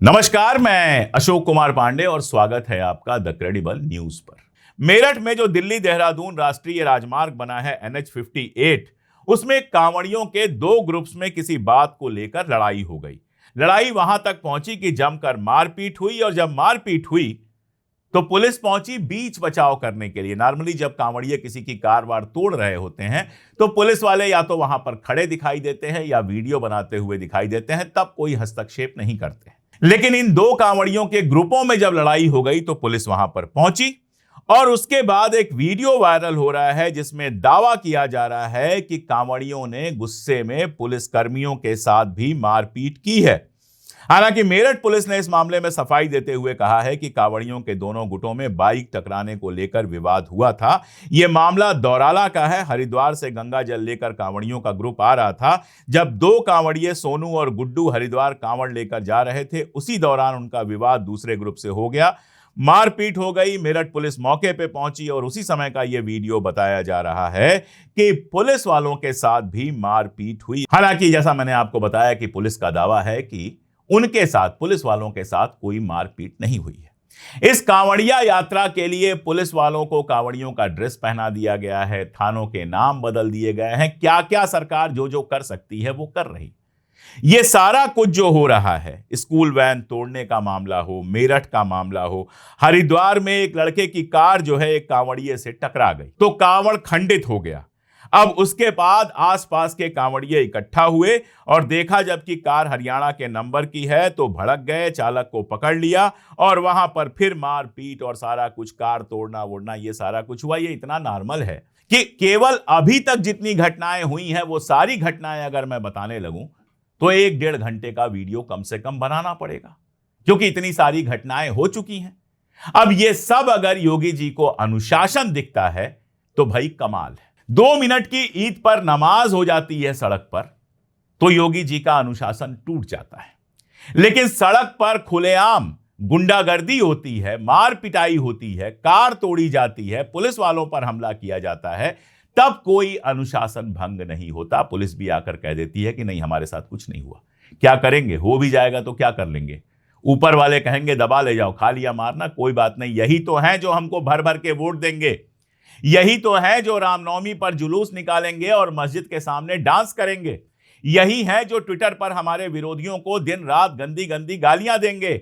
नमस्कार, मैं अशोक कुमार पांडे और स्वागत है आपका द क्रेडिबल न्यूज पर। मेरठ में जो दिल्ली देहरादून राष्ट्रीय राजमार्ग बना है NH-58, उसमें कांवड़ियों के दो ग्रुप्स में किसी बात को लेकर लड़ाई हो गई। लड़ाई वहां तक पहुंची कि जमकर मारपीट हुई और जब मारपीट हुई तो पुलिस पहुंची बीच बचाव करने के लिए। नॉर्मली जब कांवड़िए किसी की कार वार तोड़ रहे होते हैं तो पुलिस वाले या तो वहां पर खड़े दिखाई देते हैं या वीडियो बनाते हुए दिखाई देते हैं, तब कोई हस्तक्षेप नहीं करते। लेकिन इन दो कांवड़ियों के ग्रुपों में जब लड़ाई हो गई तो पुलिस वहां पर पहुंची और उसके बाद एक वीडियो वायरल हो रहा है जिसमें दावा किया जा रहा है कि कांवड़ियों ने गुस्से में पुलिस कर्मियों के साथ भी मारपीट की है। हालांकि मेरठ पुलिस ने इस मामले में सफाई देते हुए कहा है कि कांवड़ियों के दोनों गुटों में बाइक टकराने को लेकर विवाद हुआ था। यह मामला दौराला का है। हरिद्वार से गंगा जल लेकर कांवड़ियों का ग्रुप आ रहा था। जब दो कांवड़िए सोनू और गुड्डू हरिद्वार कांवड़ लेकर जा रहे थे, उसी दौरान उनका विवाद दूसरे ग्रुप से हो गया, मारपीट हो गई। मेरठ पुलिस मौके पे पहुंची और उसी समय का यह वीडियो बताया जा रहा है कि पुलिस वालों के साथ भी मारपीट हुई। हालांकि जैसा मैंने आपको बताया कि पुलिस का दावा है कि उनके साथ, पुलिस वालों के साथ कोई मारपीट नहीं हुई है। इस कांवड़िया यात्रा के लिए पुलिस वालों को कांवड़ियों का ड्रेस पहना दिया गया है, थानों के नाम बदल दिए गए हैं। क्या क्या सरकार जो जो कर सकती है वो कर रही। ये सारा कुछ जो हो रहा है, स्कूल वैन तोड़ने का मामला हो, मेरठ का मामला हो, हरिद्वार में एक लड़के की कार जो है एक कांवड़िए से टकरा गई तो कांवड़ खंडित हो गया। अब उसके बाद आसपास के कांवड़िए इकट्ठा हुए और देखा जबकि कार हरियाणा के नंबर की है तो भड़क गए, चालक को पकड़ लिया और वहां पर फिर मारपीट और सारा कुछ, कार तोड़ना वोड़ना, ये सारा कुछ हुआ। ये इतना नॉर्मल है कि केवल अभी तक जितनी घटनाएं हुई हैं वो सारी घटनाएं अगर मैं बताने लगूं तो 1-1.5 घंटे का वीडियो कम से कम बनाना पड़ेगा, क्योंकि इतनी सारी घटनाएं हो चुकी हैं। अब ये सब अगर योगी जी को अनुशासन दिखता है तो भाई कमाल है। 2 मिनट की ईद पर नमाज हो जाती है सड़क पर तो योगी जी का अनुशासन टूट जाता है। लेकिन सड़क पर खुलेआम गुंडागर्दी होती है, मार पिटाई होती है, कार तोड़ी जाती है, पुलिस वालों पर हमला किया जाता है, तब कोई अनुशासन भंग नहीं होता। पुलिस भी आकर कह देती है कि नहीं, हमारे साथ कुछ नहीं हुआ। क्या करेंगे, हो भी जाएगा तो क्या कर लेंगे। ऊपर वाले कहेंगे दबा ले जाओ, खा लिया मारना, कोई बात नहीं। यही तो है जो हमको भर भर के वोट देंगे, यही तो है जो रामनवमी पर जुलूस निकालेंगे और मस्जिद के सामने डांस करेंगे, यही है जो ट्विटर पर हमारे विरोधियों को दिन रात गंदी गंदी गालियां देंगे।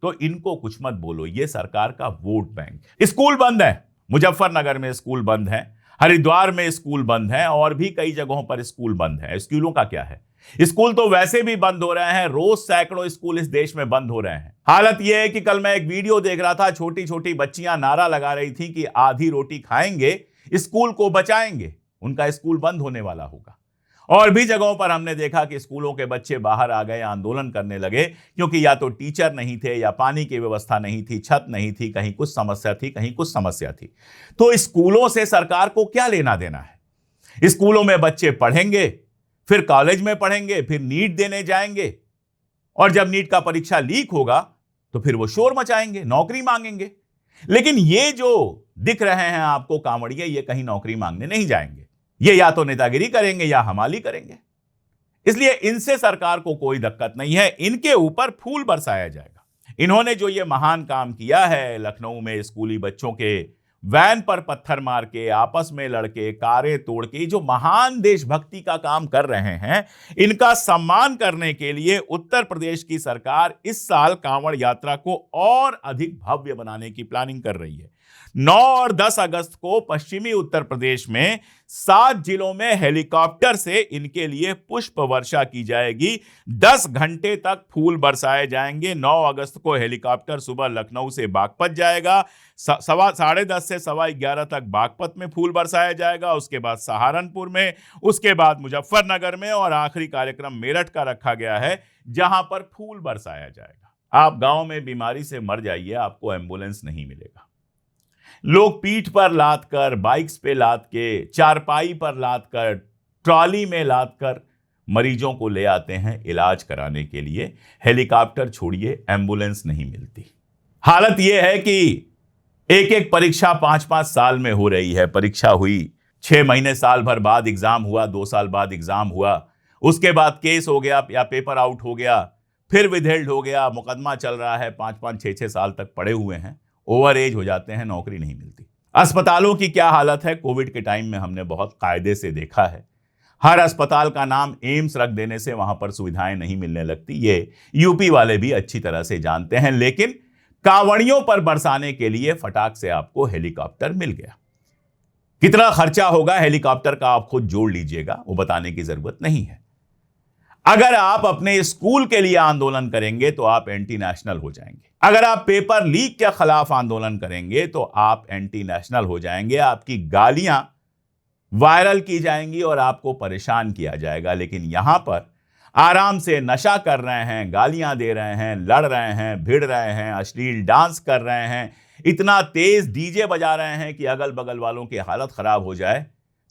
तो इनको कुछ मत बोलो, ये सरकार का वोट बैंक। स्कूल बंद है, मुजफ्फरनगर में स्कूल बंद है, हरिद्वार में स्कूल बंद है और भी कई जगहों पर स्कूल बंद है। स्कूलों का क्या है, स्कूल तो वैसे भी बंद हो रहे हैं। रोज सैकड़ों स्कूल इस देश में बंद हो रहे हैं। हालत यह है कि कल मैं एक वीडियो देख रहा था, छोटी छोटी बच्चियां नारा लगा रही थी कि आधी रोटी खाएंगे, स्कूल को बचाएंगे। उनका स्कूल बंद होने वाला होगा। और भी जगहों पर हमने देखा कि स्कूलों के बच्चे बाहर आ गए, आंदोलन करने लगे, क्योंकि या तो टीचर नहीं थे या पानी की व्यवस्था नहीं थी, छत नहीं थी, कहीं कुछ समस्या थी, कहीं कुछ समस्या थी। तो स्कूलों से सरकार को क्या लेना देना है। स्कूलों में बच्चे पढ़ेंगे, फिर कॉलेज में पढ़ेंगे, फिर नीट देने जाएंगे और जब नीट का परीक्षा लीक होगा तो फिर वो शोर मचाएंगे, नौकरी मांगेंगे। लेकिन ये जो दिख रहे हैं आपको कांवड़िए, ये कहीं नौकरी मांगने नहीं जाएंगे, ये या तो नेतागिरी करेंगे या हमाली करेंगे। इसलिए इनसे सरकार को कोई दिक्कत नहीं है, इनके ऊपर फूल बरसाया जाएगा। इन्होंने जो ये महान काम किया है, लखनऊ में स्कूली बच्चों के वैन पर पत्थर मार के, आपस में लड़के, कारें तोड़ के, जो महान देशभक्ति का काम कर रहे हैं, इनका सम्मान करने के लिए उत्तर प्रदेश की सरकार इस साल कांवड़ यात्रा को और अधिक भव्य बनाने की प्लानिंग कर रही है। 9 और 10 अगस्त को पश्चिमी उत्तर प्रदेश में 7 जिलों में हेलीकॉप्टर से इनके लिए पुष्प वर्षा की जाएगी। 10 घंटे तक फूल बरसाए जाएंगे। 9 अगस्त को हेलीकॉप्टर सुबह लखनऊ से बागपत जाएगा, 10:30 से 11:15 तक बागपत में फूल बरसाया जाएगा, उसके बाद सहारनपुर में, उसके बाद मुजफ्फरनगर में और आखिरी कार्यक्रम मेरठ का रखा गया है जहां पर फूल बरसाया जाएगा। आप गांव में बीमारी से मर जाइए, आपको एम्बुलेंस नहीं मिलेगा। लोग पीठ पर लाद कर, बाइक्स पे लाद के, चारपाई पर लाद कर, ट्रॉली में लाद कर मरीजों को ले आते हैं इलाज कराने के लिए। हेलीकॉप्टर छोड़िए, एम्बुलेंस नहीं मिलती। हालत यह है कि एक एक परीक्षा 5-5 साल में हो रही है। परीक्षा हुई 6 महीने, साल भर बाद एग्जाम हुआ, 2 साल बाद एग्जाम हुआ, उसके बाद केस हो गया या पेपर आउट हो गया, फिर विदहेल्ड हो गया, मुकदमा चल रहा है, 5-5 6-6 साल तक पड़े हुए हैं, ओवर एज हो जाते हैं, नौकरी नहीं मिलती। अस्पतालों की क्या हालत है, कोविड के टाइम में हमने बहुत कायदे से देखा है। हर अस्पताल का नाम एम्स रख देने से वहां पर सुविधाएं नहीं मिलने लगती, ये यूपी वाले भी अच्छी तरह से जानते हैं। लेकिन कांवड़ियों पर बरसाने के लिए फटाक से आपको हेलीकॉप्टर मिल गया। कितना खर्चा होगा हेलीकॉप्टर का आप खुद जोड़ लीजिएगा, वो बताने की जरूरत नहीं है। अगर आप अपने स्कूल के लिए आंदोलन करेंगे तो आप एंटी नेशनल हो जाएंगे। अगर आप पेपर लीक के खिलाफ आंदोलन करेंगे तो आप एंटी नेशनल हो जाएंगे। आपकी गालियां वायरल की जाएंगी और आपको परेशान किया जाएगा। लेकिन यहां पर आराम से नशा कर रहे हैं, गालियां दे रहे हैं, लड़ रहे हैं, भिड़ रहे हैं, अश्लील डांस कर रहे हैं, इतना तेज डीजे बजा रहे हैं कि अगल बगल वालों की हालत खराब हो जाए,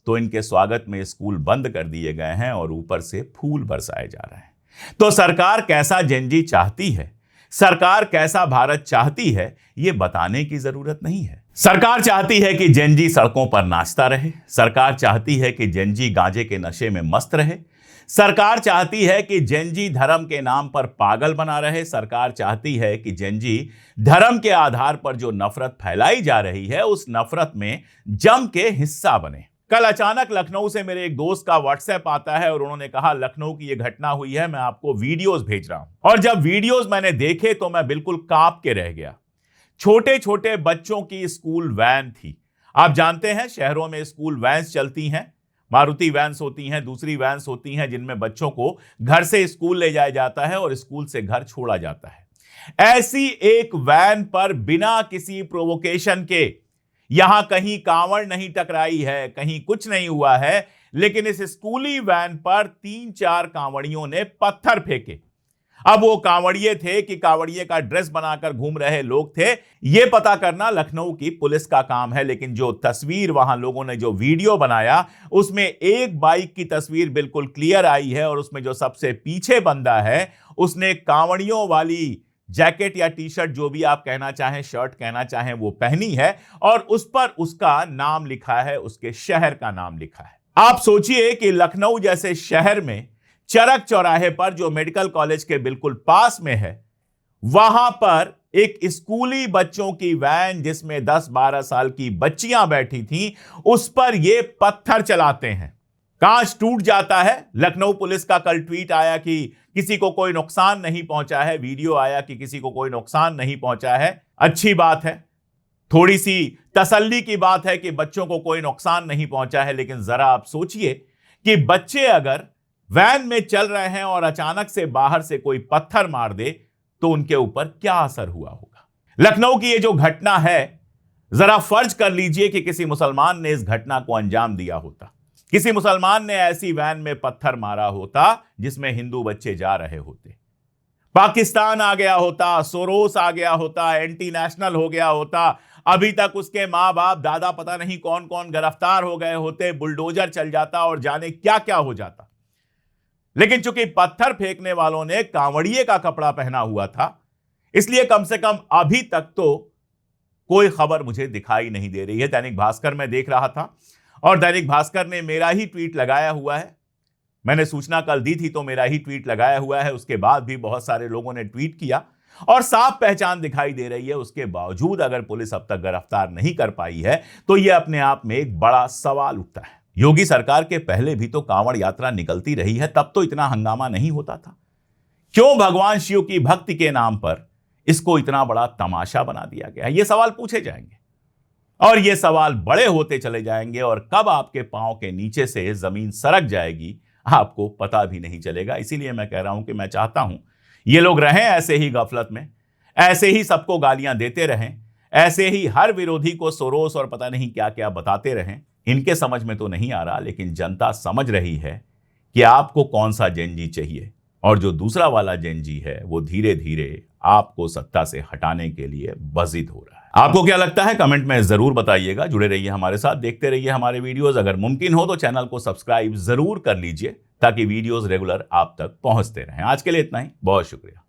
तो इनके स्वागत में स्कूल बंद कर दिए गए हैं और ऊपर से फूल बरसाए जा रहे हैं। तो सरकार कैसा जेनजी चाहती है, सरकार कैसा भारत चाहती है, ये बताने की जरूरत नहीं है। सरकार चाहती है कि जेनजी सड़कों पर नाचता रहे, सरकार चाहती है कि जेनजी गांजे के नशे में मस्त रहे, सरकार चाहती है कि जेनजी धर्म के नाम पर पागल बना रहे, सरकार चाहती है कि जेनजी धर्म के आधार पर जो नफरत फैलाई जा रही है उस नफरत में जम के हिस्सा बने। कल अचानक लखनऊ से मेरे एक दोस्त का व्हाट्सएप आता है और उन्होंने कहा लखनऊ की यह घटना हुई है, मैं आपको वीडियोस भेज रहा हूं। और जब वीडियोस मैंने देखे तो मैं बिल्कुल कांप के रह गया। छोटे छोटे बच्चों की स्कूल वैन थी। आप जानते हैं शहरों में स्कूल वैन्स चलती हैं, मारुति वैन्स होती हैं, दूसरी वैन्स होती हैं जिनमें बच्चों को घर से स्कूल ले जाया जाता है और स्कूल से घर छोड़ा जाता है। ऐसी एक वैन पर बिना किसी प्रोवोकेशन के, यहां कहीं कांवड़ नहीं टकराई है, कहीं कुछ नहीं हुआ है, लेकिन इस स्कूली वैन पर 3-4 कांवड़ियों ने पत्थर फेंके। अब वो कांवड़िए थे कि कांवड़िए का ड्रेस बनाकर घूम रहे लोग थे, ये पता करना लखनऊ की पुलिस का काम है। लेकिन जो तस्वीर वहां लोगों ने जो वीडियो बनाया उसमें एक बाइक की तस्वीर बिल्कुल क्लियर आई है और उसमें जो सबसे पीछे बंदा है उसने कांवड़ियों वाली जैकेट या टी शर्ट, जो भी आप कहना चाहें, शर्ट कहना चाहें, वो पहनी है और उस पर उसका नाम लिखा है, उसके शहर का नाम लिखा है। आप सोचिए कि लखनऊ जैसे शहर में चरक चौराहे पर जो मेडिकल कॉलेज के बिल्कुल पास में है, वहां पर एक स्कूली बच्चों की वैन जिसमें 10-12 साल की बच्चियां बैठी थीं, उस पर ये पत्थर चलाते हैं। कांच टूट जाता है। लखनऊ पुलिस का कल ट्वीट आया कि किसी को कोई नुकसान नहीं पहुंचा है, वीडियो आया कि किसी को कोई नुकसान नहीं पहुंचा है। अच्छी बात है, थोड़ी सी तसल्ली की बात है कि बच्चों को कोई नुकसान नहीं पहुंचा है। लेकिन जरा आप सोचिए कि बच्चे अगर वैन में चल रहे हैं और अचानक से बाहर से कोई पत्थर मार दे तो उनके ऊपर क्या असर हुआ होगा। लखनऊ की ये जो घटना है, जरा फर्ज कर लीजिए कि किसी मुसलमान ने इस घटना को अंजाम दिया होता, किसी मुसलमान ने ऐसी वैन में पत्थर मारा होता जिसमें हिंदू बच्चे जा रहे होते, पाकिस्तान आ गया होता, सोरोस आ गया होता, एंटी नेशनल हो गया होता, अभी तक उसके मां बाप, दादा, पता नहीं कौन कौन गिरफ्तार हो गए होते, बुलडोजर चल जाता और जाने क्या क्या हो जाता। लेकिन चूंकि पत्थर फेंकने वालों ने कांवड़िए का कपड़ा पहना हुआ था, इसलिए कम से कम अभी तक तो कोई खबर मुझे दिखाई नहीं दे रही है। दैनिक भास्कर में देख रहा था और दैनिक भास्कर ने मेरा ही ट्वीट लगाया हुआ है। मैंने सूचना कल दी थी तो मेरा ही ट्वीट लगाया हुआ है। उसके बाद भी बहुत सारे लोगों ने ट्वीट किया और साफ पहचान दिखाई दे रही है। उसके बावजूद अगर पुलिस अब तक गिरफ्तार नहीं कर पाई है तो यह अपने आप में एक बड़ा सवाल उठता है। योगी सरकार के पहले भी तो कांवड़ यात्रा निकलती रही है, तब तो इतना हंगामा नहीं होता था। क्यों भगवान शिव की भक्ति के नाम पर इसको इतना बड़ा तमाशा बना दिया गया? ये सवाल पूछे जाएंगे और ये सवाल बड़े होते चले जाएंगे और कब आपके पांव के नीचे से जमीन सरक जाएगी आपको पता भी नहीं चलेगा। इसीलिए मैं कह रहा हूं कि मैं चाहता हूं ये लोग रहें ऐसे ही गफलत में, ऐसे ही सबको गालियां देते रहें, ऐसे ही हर विरोधी को सोरोस और पता नहीं क्या क्या बताते रहें। इनके समझ में तो नहीं आ रहा, लेकिन जनता समझ रही है कि आपको कौन सा जेनजी चाहिए और जो दूसरा वाला जेनजी है वो धीरे धीरे आपको सत्ता से हटाने के लिए बजिद हो रहा है। आपको क्या लगता है कमेंट में जरूर बताइएगा। जुड़े रहिए हमारे साथ, देखते रहिए हमारे वीडियोस। अगर मुमकिन हो तो चैनल को सब्सक्राइब जरूर कर लीजिए ताकि वीडियोस रेगुलर आप तक पहुंचते रहें। आज के लिए इतना ही, बहुत शुक्रिया।